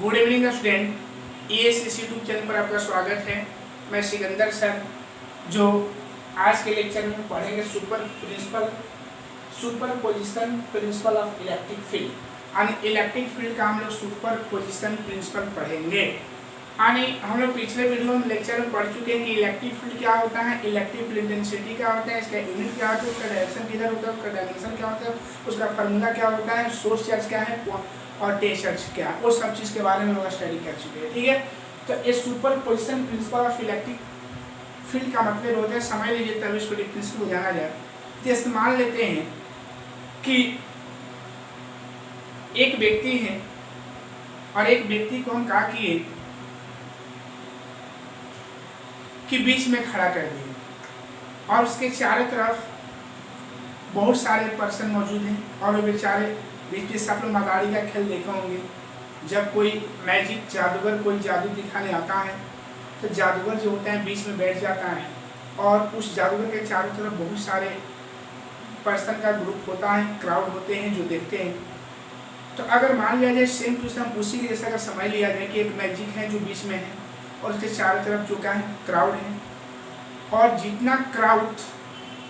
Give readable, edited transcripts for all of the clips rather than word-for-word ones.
Good evening student, ESCC YouTube channel पर आपका स्वागत है। मैं सिकंदर सर, जो आज के लेक्चर में पढ़ेंगे super position principle of electric field. यानी इलेक्ट्रिक फील्ड का हम लोग सुपर पोजिशन प्रिंसिपल पढ़ेंगे। यानी हम लोग पिछले वीडियो में लेक्चर में पढ़ चुके हैं कि इलेक्ट्रिक फील्ड क्या होता है, इलेक्ट्रिक फील्ड इंटेंसिटी क्या होता है, इसका यूनिट क्या होता है, उसका डायरेक्शन किधर होता है, उसका डायमेंशन क्या होता है, उसका फार्मूला क्या होता है, सोर्स चार्ज क्या है और टेस्ट चार्ज क्या है, वो सब चीज़ के बारे में लोग स्टडी कर चुके हैं। ठीक है, तो ये super position principle of electric field का मतलब होता है, समझ लीजिए तब इसको डिफरेंस को जाना जाए। जैसे मान लेते हैं कि एक व्यक्ति है और एक व्यक्ति को हम क्या किए कि बीच में खड़ा कर दिए और उसके चारों तरफ बहुत सारे पर्सन मौजूद हैं और वो बेचारे बीच में सब लोग मदारी का खेल देखे होंगे। जब कोई मैजिक जादूगर कोई जादू दिखाने आता है तो जादूगर जो होता है बीच में बैठ जाता है और उस जादूगर के चारों तरफ बहुत सारे पर्सन का ग्रुप होता है, क्राउड होते हैं जो देखते हैं। तो अगर मान लिया जाए सेम टू सेम उसी के जैसा का समझ लिया जाए कि एक मैजिक है जो बीच में है और उसके चारों तरफ जो क्या है क्राउड है, और जितना क्राउड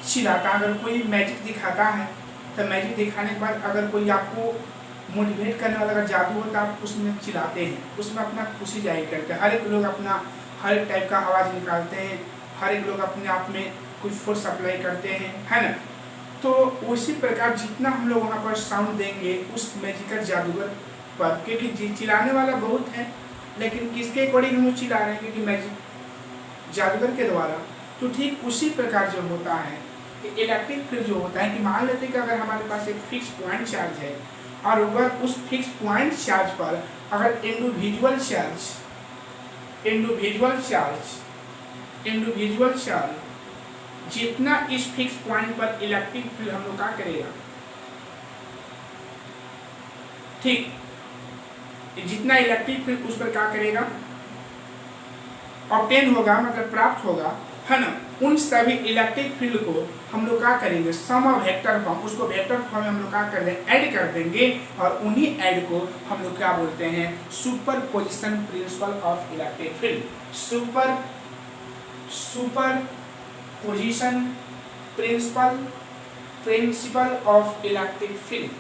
चिल्लाता, अगर कोई मैजिक दिखाता है तो मैजिक दिखाने के बाद अगर कोई आपको मोटिवेट करने वाला अगर जादू होता है आप उसमें चिल्लाते हैं, उसमें अपना खुशी जाहिर करते हैं। हर एक लोग अपना हर एक टाइप का आवाज़ निकालते हैं, हर एक लोग अपने आप में कुछ फोर्स अप्लाई करते हैं, है ना। तो उसी प्रकार जितना हम लोग वहाँ पर साउंड देंगे उस मैजिकल जादूगर पर, क्योंकि चिल्लाने वाला बहुत है लेकिन किसके अकॉर्डिंग हम लोग चिल्ला रहे हैं, क्योंकि मैजिक जादूगर के द्वारा। तो ठीक उसी प्रकार जो होता है कि इलेक्ट्रिक फील्ड जो होता है कि मान लेते हैं कि अगर हमारे पास एक फिक्स पॉइंट चार्ज है और अगर उस फिक्स पॉइंट चार्ज पर अगर इंडिविजुअल चार्ज जितना इस फिक्स पॉइंट पर इलेक्ट्रिक फील्ड हम लोग क्या करेगा, ठीक जितना इलेक्ट्रिक फील्ड उस पर क्या करेगा ऑब्टेन होगा, मतलब प्राप्त होगा, है ना। उन सभी इलेक्ट्रिक फील्ड को हम लोग क्या करेंगे सम ऑफ वेक्टर फॉर्म, उसको वेक्टर फॉर्म में हम लोग क्या कर देंगे ऐड कर देंगे और उन्हीं ऐड को हम लोग क्या बोलते हैं superposition principle of electric field. Super position principle of electric field.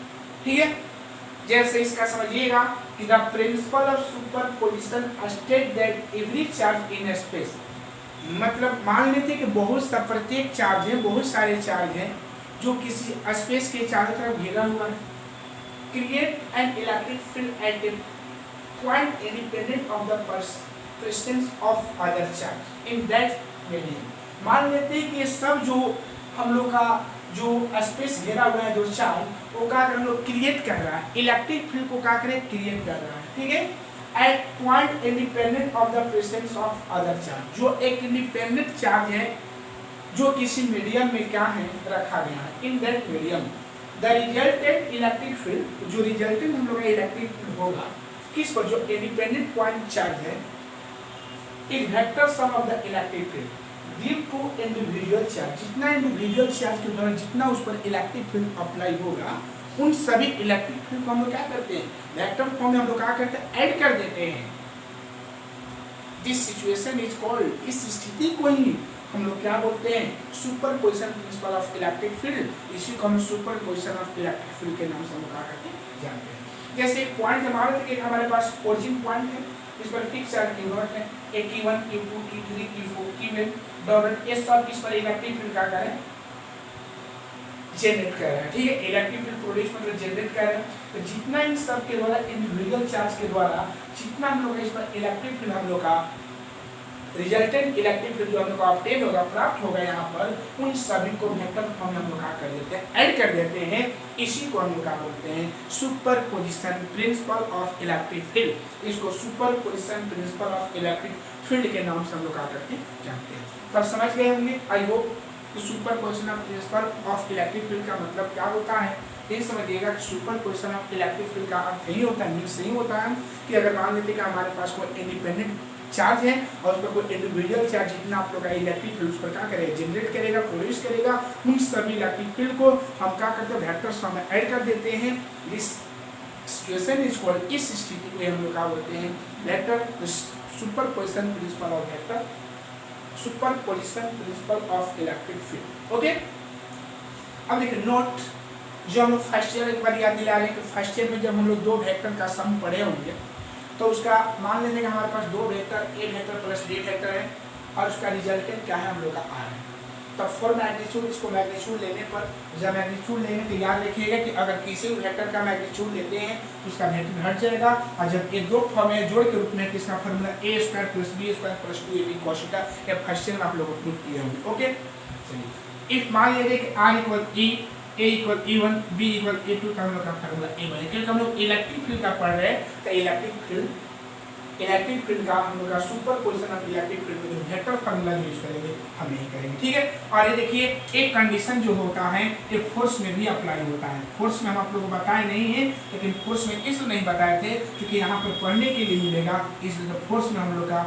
ठीक है, जैसे इसका समझिएगा कि the principle of super position state that every charge in space, मतलब मान लेते हैं कि बहुत सा प्रत्येक चार्ज है, बहुत सारे चार्ज हैं जो किसी स्पेस के चारों तरफ घेरा हुआ है, create an electric field at a point independent of the presence of other charge in that medium. मान लेते हैं कि ये सब जो हम लोग का जो स्पेस घेरा हुआ है जो चार्ज वो क्या हम लोग क्रिएट कर रहा है, इलेक्ट्रिक फील्ड को क्या करें क्रिएट कर रहा है। ठीक है, at point independent of the presence of other charge, जो एक इंडिपेंडेंट चार्ज है जो किसी मीडियम में क्या है रखा गया है। In that medium the resultant electric field, जो रिजल्टेंट हम लोग का इलेक्ट्रिक फील्ड होगा किस पर, जो इंडिपेंडेंट पॉइंट चार्ज है, is vector sum of the electric field due to individual charge. जितना इंडिविजुअल चार्ज के द्वारा जितना उस पर इलेक्ट्रिक फील्ड अप्लाई होगा उन सभी इलेक्ट्रिक फील्ड को हम लोग क्या करते हैं वेक्टर फॉर्म में हम लोग क्या करते हैं ऐड कर देते हैं। दिस सिचुएशन इज कॉल्ड, इस स्थिति को ही हम लोग क्या बोलते हैं superposition principle of electric field. इसी को हम super position of electric field के नाम से हम लोग क्या करते हैं जानते हैं। जैसे एक पॉइंट हमारे पास ओरिजिन पॉइंट है, इस पर फिक्स चार्ज Q0 है, Q1 Q2 Q3 Q4 Q1 dollar, ये सब इस पर इलेक्ट्रिक फील्ड क्या करें जनरेट कर रहा है। ठीक है, इलेक्ट्रिक फील्ड प्रोड्यूस मतलब जनरेट कर रहा है। तो जितना इन सब के द्वारा इंडिविजुअल चार्ज के द्वारा जितना हम लोग इस पर इलेक्ट्रिक फील्ड हम लोग का रिजल्टेंट इलेक्ट्रिक फील्ड जो हम लोग का ऑब्टेन होगा प्राप्त होगा यहाँ पर, उन सभी को वेक्टर फॉर्म में हम लोग क्या कर देते हैं ऐड कर देते हैं। इसी को हम लोग क्या बोलते हैं superposition principle of electric field. इसको superposition principle of electric field के नाम से हम लोग क्या करते हैं जानते हैं। तब समझ गए होंगे आई होप कि super position of principal of electric field का मतलब क्या होता है। ये समझिएगा कि super position of electric field का अर्थ यही होता है, मीन्स नहीं होता है कि अगर मान लेते कि हमारे पास कोई इंडिपेंडेंट चार्ज है और उस पर कोई इंडिविजुअल चार्ज जितना आप लोग का इलेक्ट्रिक फील्ड उस पर क्या करेगा जनरेट करेगा प्रोड्यूस करेगा, उन सभी इलेक्ट्रिक फील्ड को हम क्या करते हैं वेक्टर फॉर्म में ऐड कर देते हैं। दिस सिचुएशन इज कॉल्ड, इस स्थिति को हम लोग क्या बोलते हैं, vector superposition principle of vector superposition principle of electric field. Okay, अब देखिए नोट, जो हम लोग फर्स्ट ईयर एक बार याद दिला रहे हैं कि फर्स्ट ईयर में जब हम लोग दो वेक्टर का सम पढ़े होंगे तो उसका मान लेते हैं कि हमारे पास दो vector A vector plus B vector है और उसका रिजल्टेंट क्या है हम लोग का आर है। तब फॉर मैग्नीट्यूड, इसको मैग्नीट्यूड लेने पर, जब मैग्नीट्यूड लेंगे तो याद रखिएगा कि अगर किसी भी वेक्टर का मैग्नीट्यूड लेते हैं तो उसका वेक्टर हट जाएगा, और जब ये दो फॉर्म है जोड़ के रूप में इसका formula a square plus b square plus 2ab cos theta, ये फर्स्ट ईयर में आप लोग को प्रूव किए होंगे। ओके, चलिए इफ मान लीजिए कि r equal e, a equal e1, b equal a2 का हम लोग का फॉर्मूला a बने, क्योंकि हम लोग इलेक्ट्रिक फील्ड का पढ़ रहे हैं तो इलेक्ट्रिक फील्ड का हम लोग का सुपरपोजिशन ऑफ इलेक्ट्रिक फील्ड में जो वेक्टर फार्मूला यूज करेंगे हम यही करेंगे, ठीक है। और ये देखिए एक कंडीशन जो होता है ये फोर्स में भी अप्लाई होता है। फोर्स में हम आप लोगों को बताए नहीं है, लेकिन फोर्स में इसलिए नहीं बताए थे क्योंकि यहाँ पर पढ़ने के लिए मिलेगा, इसलिए फोर्स में हम लोग का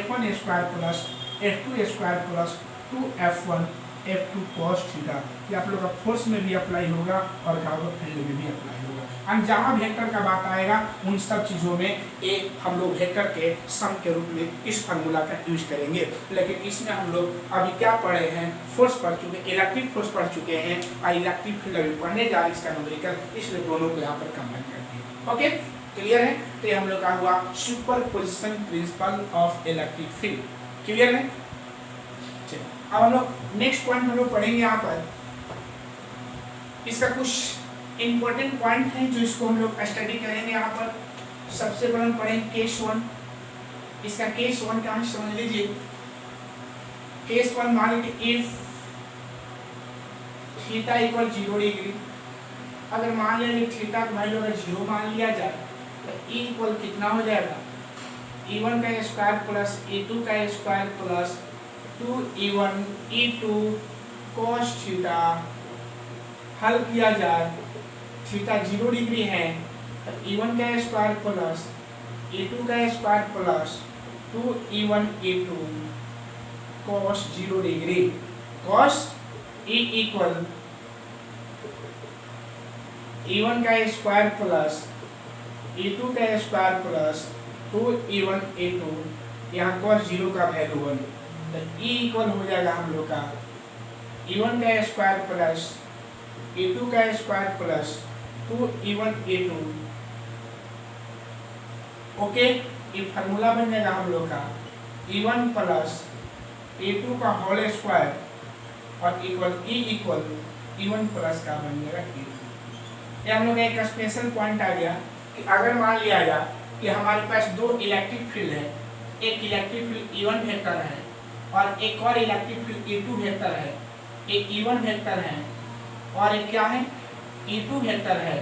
f1 square plus f2 square plus 2f1 f2 cos theta, ये आप लोग का फोर्स में भी अप्लाई होगा और फील्ड में भी अप्लाई होगा। हम जहाँ वेक्टर का बात आएगा उन सब चीज़ों में एक हम लोग वेक्टर के सम के रूप में इस फार्मूला का यूज करेंगे, लेकिन इसमें हम लोग अभी क्या पढ़े हैं, फोर्स पढ़ चुके, इलेक्ट्रिक फोर्स पढ़ चुके हैं और इलेक्ट्रिक फील्ड अभी पढ़ने जा रहे इसका न्यूमेरिकल, इसलिए दोनों को यहाँ पर कंबाइन करते हैं। ओके, क्लियर है। तो ये हम लोग का हुआ superposition principle of electric field, clear है। चलिए अब हम लोग नेक्स्ट पॉइंट हम लोग पढ़ेंगे यहाँ पर, इसका कुछ इंपॉर्टेंट पॉइंट है जो इसको हम लोग स्टडी करेंगे यहाँ पर। सबसे पहले हम पढ़ेंगे केस 1, इसका केस 1 क्या है समझ लीजिए। केस 1 मान लीजिए इफ थीटा इक्वल 0 डिग्री, अगर मान लीजिए थीटा का वैल्यू अगर 0 मान लिया जाए तो ई इक्वल कितना हो जाएगा, e1 का स्क्वायर प्लस e2 का square plus 2e1 e2 cos theta. हल किया जाए, थीटा 0 डिग्री है तो e1 का स्क्वायर प्लस e2 का square plus 2e1 e2 cos 0 degree, cos e equal e1 का स्क्वायर प्लस e2 का स्क्वायर प्लस 2e1 e2, यहाँ cos 0 का वैल्यू 1, तो e इक्वल हो जाएगा हम लोग का e1 का स्क्वायर प्लस e2 का square plus 2e1 e2। Okay, ये फार्मूला बन जाएगा हम लोग का e1 प्लस e2 का होल स्क्वायर और equal e equal e1 plus का बन जाएगा e2। ये हम लोग एक स्पेशल पॉइंट आ गया कि अगर मान लिया जाए कि हमारे पास दो इलेक्ट्रिक फील्ड है, एक इलेक्ट्रिक फील्ड e1 वेक्टर है और एक और इलेक्ट्रिक फील्ड e2 वेक्टर है, एक e1 वेक्टर है और एक क्या है e2 वेक्टर है,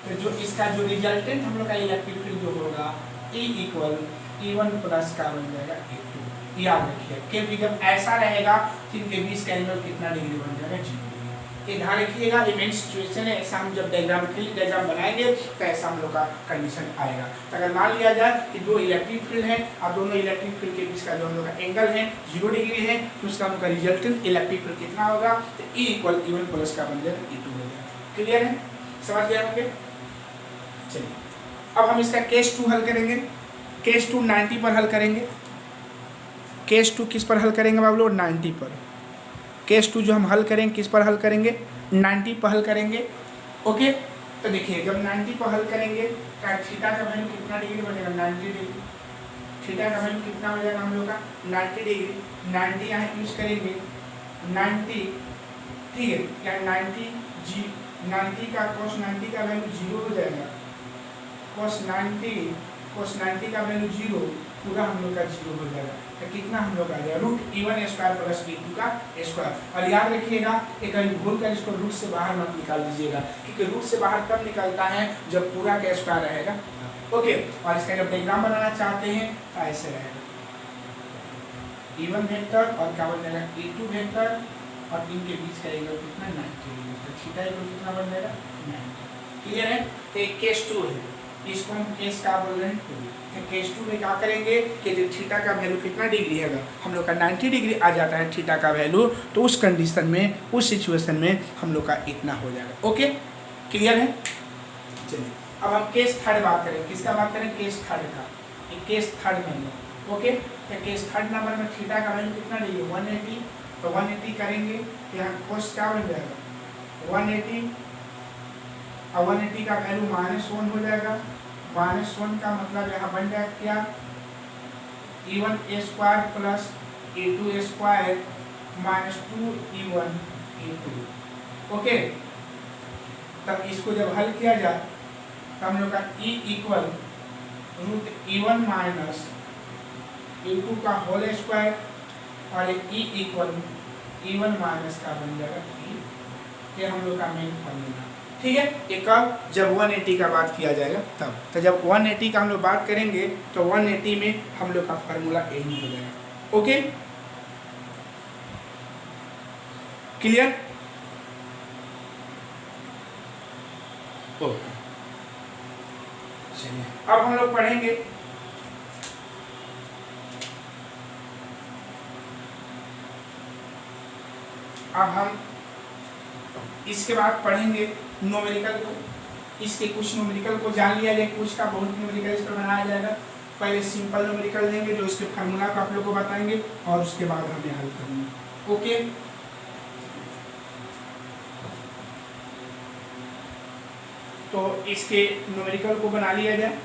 तो जो इसका जो रिजल्टेंट हम लोग का इलेक्ट्रिक फील्ड जो होगा E इक्वल e1 प्लस का बन जाएगा e2। याद रखिए क्योंकि जब ऐसा रहेगा तो इनके बीच का एंगल कितना डिग्री बन जाएगा, 0 डिग्री। ध्यान रखिएगा, इवेंट सिचुएशन है, ऐसा हम जब डायग्राम बनाएंगे तो ऐसा हम लोग का कंडीशन आएगा। तो अगर मान लिया जाए कि दो इलेक्ट्रिक फील्ड है और दोनों इलेक्ट्रिक फील्ड के बीच का जो हम लोग का एंगल है 0 डिग्री है, तो उसका हम लोग का रिजल्टेंट इलेक्ट्रिक फील्ड कितना होगा, तो E इक्वल e1 प्लस का बन जाएगा e2 हो जाएगा। क्लियर है, समझ गए होंगे। चलिए अब हम इसका केस 2 हल करेंगे। केस 2 90 पर हल करेंगे। केस 2 किस पर हल करेंगे बाबू लोग, 90 पर। केस 2 जो हम हल करेंगे किस पर हल करेंगे, 90 पर हल करेंगे। ओके, तो देखिए जब 90 पर हल करेंगे तो थीटा का वैल्यू कितना डिग्री बनेगा, 90 डिग्री। थीटा का वैल्यू कितना हो जाएगा हम लोग का 90 डिग्री। 90 यहाँ यूज करेंगे 90, ठीक है, या 90 का cos 90 का वैल्यू 0 हो जाएगा। cos 90 का वैल्यू 0, पूरा हम लोग का 0 हो जाएगा। तो कितना हम लोग आ जाएगा, root e1 square plus e2 का स्क्वायर। और याद रखिएगा एक भूल कर इसको रूट से बाहर मत निकाल दीजिएगा, क्योंकि रूट से बाहर तब निकलता है जब पूरा का स्क्वायर रहेगा। ओके, और इसका जब डायग्राम बनाना चाहते हैं तो ऐसे रहेगा, e1 वेक्टर और क्या बन जाएगा e2 वेक्टर और इनके बीच का एंगल कितना 90 डिग्री, तो थीटा इक्वल कितना बन जाएगा 90। क्लियर है। तो एक केस 2 है, इसको हम केस क्या बोल रहे हैं, तो केस 2 में क्या करेंगे कि जो थीटा का वैल्यू कितना डिग्री है, हम लोग का 90 डिग्री आ जाता है थीटा का वैल्यू, तो उस कंडीशन में, उस सिचुएशन में हम लोग का इतना हो जाएगा। ओके, क्लियर है। चलिए अब हम केस थर्ड बात करें, किसका बात करें, केस थर्ड का, केस थर्ड में लो। ओके, तो केस थर्ड नंबर में थीटा का वैल्यू कितना चाहिए 180, तो 180 करेंगे तो यहाँ कोस क्या बन जाएगा 180, और 180 का वैल्यू -1 हो जाएगा। -1 का मतलब यहाँ बन जाएगा क्या, e1a² plus e2a² -2e1e2। Okay, तब इसको जब हल किया जाए तो हम लोग का e equal √e1 minus e2 का होल स्क्वायर और e इक्वल e1 माइनस का बन जाएगा e, ये हम लोग का मेन फॉर्मूला। ठीक है, एक जब 180 का बात किया जाएगा तब, तो जब 180 का हम लोग बात करेंगे तो 180 में हम लोग का फार्मूला यही हो जाएगा। Okay, clear, okay. चलिए अब हम लोग पढ़ेंगे अब हम इसके बाद पढ़ेंगे न्यूमेरिकल को। इसके कुछ न्यूमेरिकल को जान लिया जाए, कुछ का बहुत न्यूमेरिकल इस पर बनाया जाएगा। पहले सिंपल न्यूमेरिकल देंगे जो इसके फार्मूला को आप लोग को बताएंगे और उसके बाद हमें हल करेंगे। ओके, तो इसके न्यूमेरिकल को बना लिया जाए।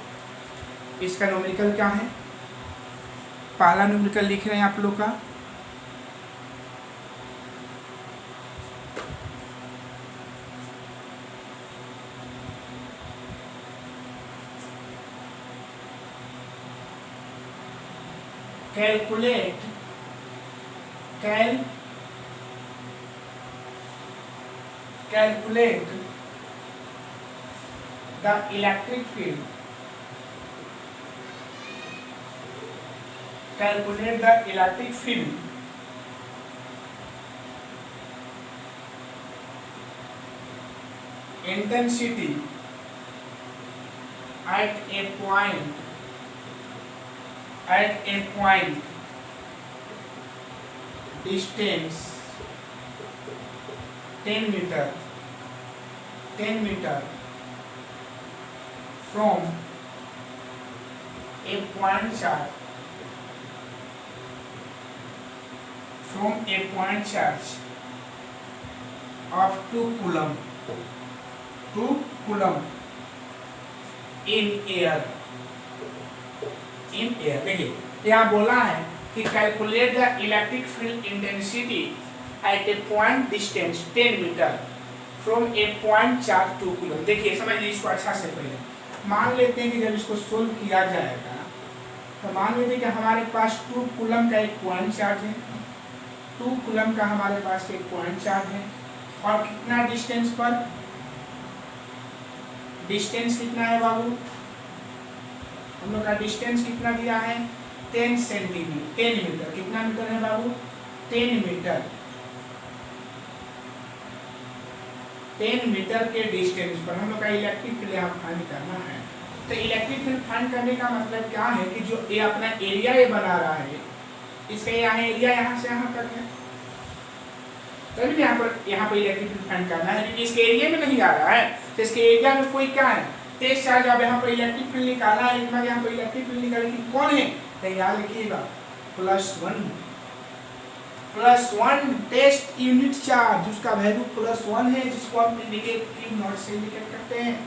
इसका न्यूमेरिकल क्या है, पहला न्यूमेरिकल लिख रहे हैं आप लोग का calculate the electric field, calculate the electric field intensity at a point distance 10 meter from a point charge of 2 coulomb in air। देखिए यहाँ बोला है कि calculate the electric field intensity at a point distance 10 metre from a point charge 2 coulomb. देखिए समझिए इसको अच्छा से, पहले मान लेते हैं कि जब इसको सोल्व किया जाएगा तो मान लेते हैं कि हमारे पास 2 कूलम का एक पॉइंट चार्ज है, 2 कूलम का हमारे पास एक पॉइंट चार्ज है, और कितना डिस्टेंस पर, डिस्टेंस कितना है बाबू, हम लोग का डिस्टेंस कितना दिया है 10 सेंटीमीटर, 10 मीटर, कितना मीटर है बाबू 10 मीटर, 10 मीटर के डिस्टेंस पर हम लोग का इलेक्ट्रिक फील्ड यहाँ फाइंड करना है। तो इलेक्ट्रिक फील्ड फाइंड करने का मतलब क्या है कि जो ये अपना एरिया ये बना रहा है, इसका यहाँ एरिया यहाँ से यहाँ तक है, तभी यहाँ पर इलेक्ट्रिक फील्ड फाइंड करना है, क्योंकि इसके एरिया में नहीं आ रहा है, तो इसके एरिया में कोई क्या है टेस्ट चार्ज। अब यहाँ पर इलेक्ट्रिक फील्ड निकालना है, लेकिन यहाँ पर इलेक्ट्रिक फील्ड निकालने की कौन है, तो याद रखिएगा +1 टेस्ट यूनिट चार्ज, जिसका वैल्यू +1 है, जिसको हम इंडिकेट क्यू नॉट से इंडिकेट करते हैं,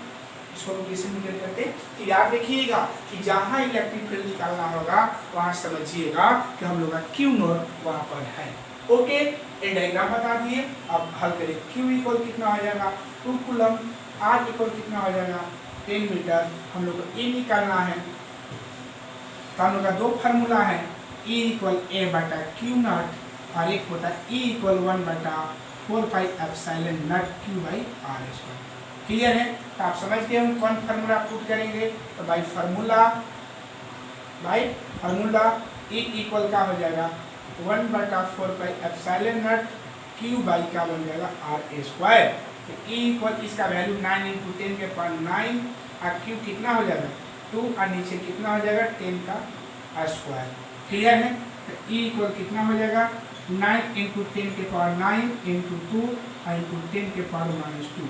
इसको हम कैसे इंडिकेट करते हैं, तो याद रखिएगा कि जहाँ इलेक्ट्रिक फील्ड निकालना होगा वहाँ समझिएगा कि हम लोग का क्यू नॉट वहाँ पर है। ओके, ये डायग्राम बता दिए। अब हल करें, क्यू इक्वल कितना हो जाएगा 2 कूलम, आर इक्वल कितना हो जाएगा 10 मीटर, हम लोग को ई निकालना है, तो हम लोग का 2 फार्मूला है, ई इक्वल ए बटा क्यू नॉट और एक होता है E equal 1/4πε0 q by r square. Clear है, तो आप समझ गए हम कौन फार्मूला पुट करेंगे, तो बाई फार्मूला ई इक्वल का हो जाएगा 1/4πε0 क्यू बाई का बन जाएगा आर स्क्वायर। तो ई इक्वल इसका वैल्यू 9 × 10 के पावर 9 और क्यू कितना हो जाएगा 2 और नीचे कितना हो जाएगा 10 का स्क्वायर। क्लियर है, तो ई इक्वल कितना हो जाएगा 9 × 10 के पावर 9 × 2 और × 10 के पावर -2।